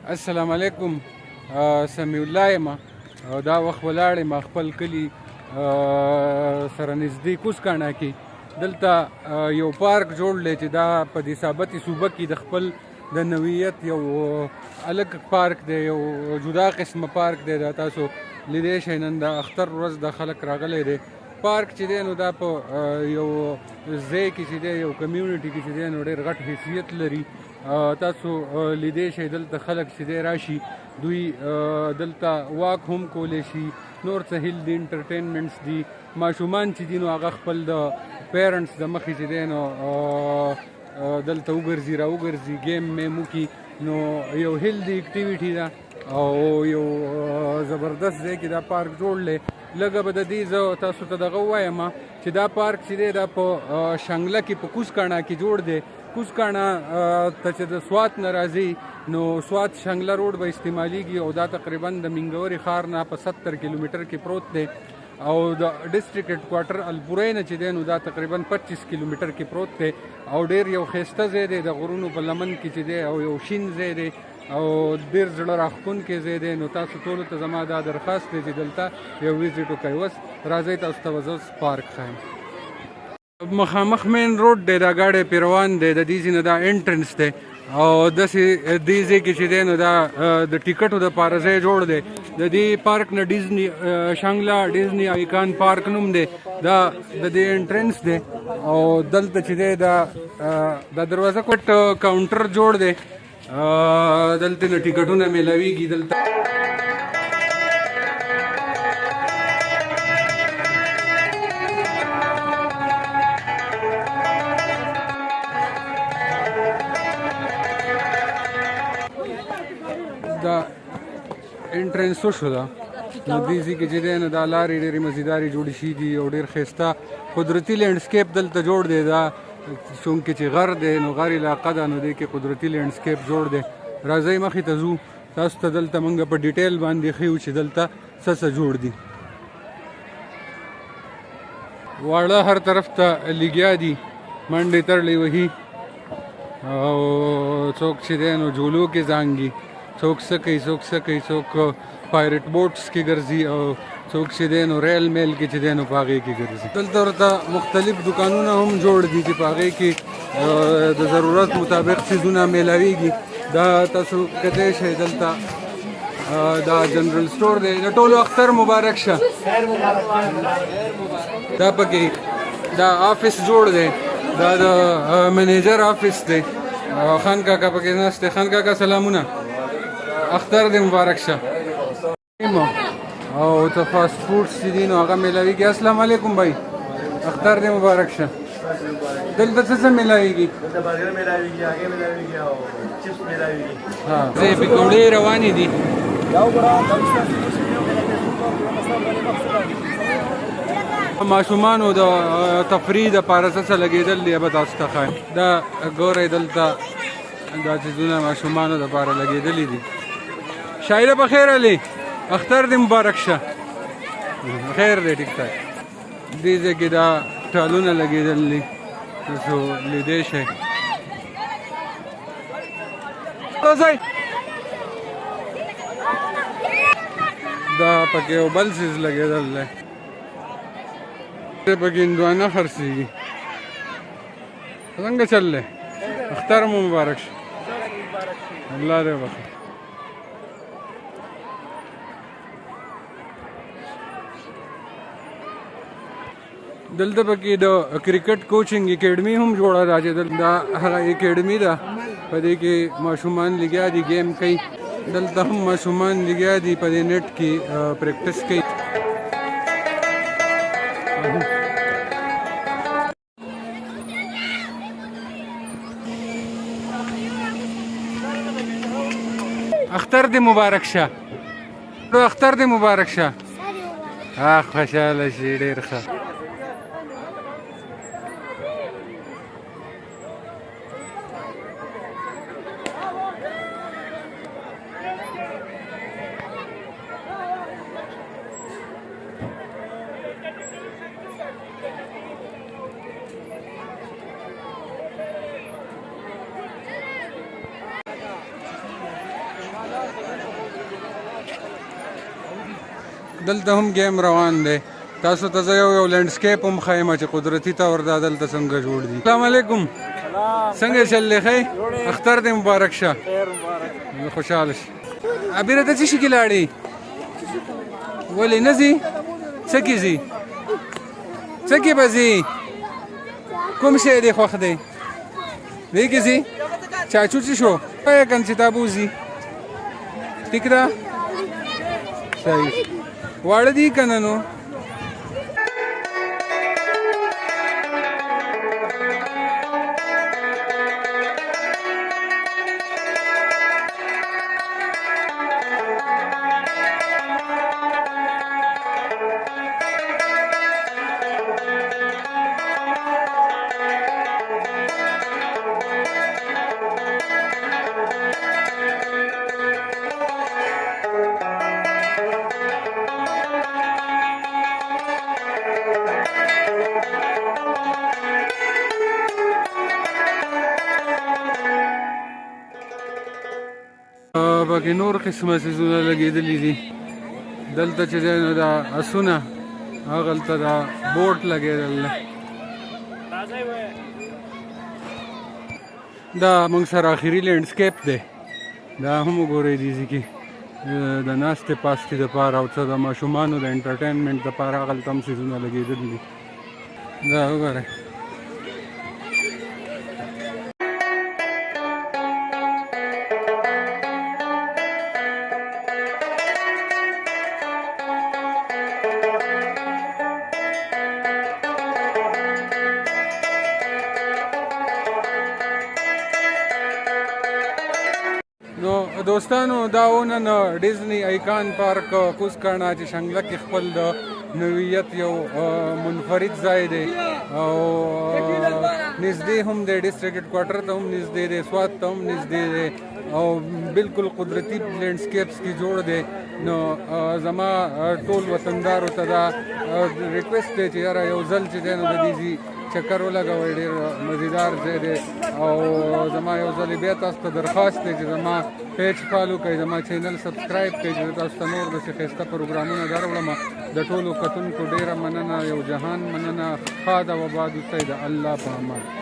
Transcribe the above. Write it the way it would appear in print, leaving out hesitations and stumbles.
السلام علیکم. سمیع الله یم او دا وخت ولاړ یم خپل کلي سره نږدې کوسکاڼه کې. دلته یو پارک جوړ دی چې دا په دې ثابتې صوبه کې د خپل د نوعیت یو الګ پارک دی، یو جدا قسمه پارک دی. دا تاسو لیدی شئ نن د اختر ورځ د خلک راغلی دی. پارک چې دی نو دا په یو ځای کې چې دی، یو کمیونټي کې چې دی نو ډېر غټ حیثیت لري. تاسو لیدی شئ دلته خلک چې دی راشي، دوی دلته واک هم کولی شي، نور څه هیل دي، انټرټینمنټس دي. ماشومان چې دي نو هغه خپل د پیرنټس د مخې چې دی نو دلته وګرځي را وګرځي، گیم میم وکړي. نو یو هیلدي اکټیویټي ده او یو زبردست ځای کې دا پارک جوړ دی. لږه به د دې زه تاسو ته دغه ووایم چې دا پارک چې دی دا په شنګله کې په کوسکاڼه کې جوړ دی. کوسکاڼه ته چې د سوات نه راځي نو سوات شنګله روډ به استعمالیږي او دا تقریبا د منګوري ښار نه په 70 کیلومتر کې پروت دی. او د ډسټریکټ هډ کوارټر الپورۍ نه چې دی نو دا تقریبا 25 کیلومتر کې پروت دی او ډېر یو ښایسته ځای دی، د غرونو په لمن کې چې دی او یو شین ځای دی او ډېر زړه راښکونکی ځای دی. نو تاسو ټولو ته زما دا درخواست دی چې دلته یو ویزیټ وکړئ. اوس راځئ تاسو ته به زه پارک ښایم. مخامخ مین روډ دی، دا ګاډی پې روان دی، د دې ځای نه دا انټرنس دی او داسې دې ځای کې چې دی نو دا د ټیکټو دپاره ځای جوړ دی. د دې پارک نه ډیزني شانګله ډیزني آیکان پارک نوم دی، دا د دې انټرنس دی او دلته چې دی دا دروازه کوټ کاونټر جوړ دی، دلته نه ټیکټونه میلاویږي. دلته دا انټرنس وشو ده، نو دې ځای کې چې دی نو دا لارې ډېرې مزیدارې جوړې شوي دي او ډېر ښایسته قدرتي لینډسکیپ دلته جوړ دی. دا چونکې چې غر دی نو غر علاقه ده نو دې کې قدرتي لینډسکیپ جوړ دی. راځئ مخې ته ځو، تاسو ته دلته موږ په ډیټیل باندې ښیو چې دلته څه څه جوړ دي. واړه هر طرف ته لګیا دي، منډې ترړې وهي او څوک چې دی نو جولو کې زانګي، څوک څه کوي څوک څه کوي، څوک پایرټ بوټس کې ګرځي او څوک چې دی نو ریل میل کې چې دی نو په هغې کې ګرځي. دلته ورته مختلف دکانونه هم جوړ دي چې په هغې کې د ضرورت مطابق څیزونه میلاویږي. دا تاسو کتی شئ دلته دا جنرل سټور دی. د ټولو اختر مبارک شه. دا پکې دا آفس جوړ دی، دا د منیجر آفس دی. خان کاکا پکې ناست دی. خان کاکا سلامونه، اختر دې مبارک شه. او ته فاسټ فوډس چې دي نو هغه میلاویږي. السلام علیکم بھائی، اختر دې مبارک شه. دلته څه څه میلاویږي؟ دلته برګر میلاویږي، هګۍ میلاویږي او چپس میلاویږي. پکوړې روانې دي. ماشومانو د تفریح دپاره څه څه لګېدل دی به تاسو ته ښایم. دا ګورئ دلته دا څیزونه ماشومانو دپاره لګېدلي دي. شاعره په خیر علي، اختر دې مبارک شه. خیر دی، ټیک ټاک. دې ځای کې دا ټالونه لګېدل دي، تاسو لیدی شئ. دا پکې یو بل څیز لګېدل دی، پکې هندوانه خرڅېږي. څنګه چل دی؟ اختر مو مبارک شه. الله دې وبخښي. دلته پکې د کرکټ کوچنګ اکیډمي هم جوړه ده چې دا هغه اکیډمي ده، په دې کې ماشومان لګیا دي گیم کوي. دلته هم ماشومان لګیا دي په دې نیټ کې پریکټس کوي. اختر دې مبارک شه. اختر دې مبارک شه. خوشحاله شي، ډېر ښه. دلته هم گیم روان دی تاسو ته زه یو لینډسکیپ هم ښیم چې قدرتي طور دا دلته څنګه جوړ دي. السلام علیکم. څنګه چل دی ښی؟ اختر دې مبارک شه. خوشحاله شه. عبیره ته څه شي کې لاړې؟ ولې نه ځي؟ څه کې ځي؟ څه کې به ځي؟ کوم شی دې خوښ دی؟ دې کې ځي؟ چاچو څه شو؟ وایه کنه چې تا بوځي. ټیک ده؟ صحیح. واړه دي که نه نو؟ پکې نور قسمه څیزونه لګېدلي دي. دلته چې دی نو دا اسونه هغلته دا بوټ لګېدل دی. دا موږ سره آخري لینډسکیپ دی. دا هم وګورئ دې ځای کې د ناستې پاستې دپاره او څه د ماشومانو د انټرټینمنټ دپاره هغلته هم څیزونه لګېدلي دي. دا وګورئ. نو دوستانو دا نن ډیزنی آیکان پارک کوزکاڼه چې شنګله کې خپل د نوعیت یو منفرد ځای دی او نږدې هم دی ډسټرکټ هیډ کوارټر ته هم نږدې دی سوات ته هم نږدې دی او بالکل قدرتي لینډسکیپس کې جوړ دی. نو زما ټول وطندارو ته دا ریکویسټ دی چې یاره یو ځل چې دی نو د دې ځای چکر ولګوئ. ډېر مزیدار ځای دی او زما یو ځل بیا تاسو ته درخواست دی چې زما پیج فالو کړئ، زما چینل سبسکرایب کړئ چې تاسو ته نور داسې ښایسته پروګرامونه دروړم. د ټولو کتونکو ډېره مننه، یو جهان مننه. ښاد او آباد اوسئ. د الله په امان.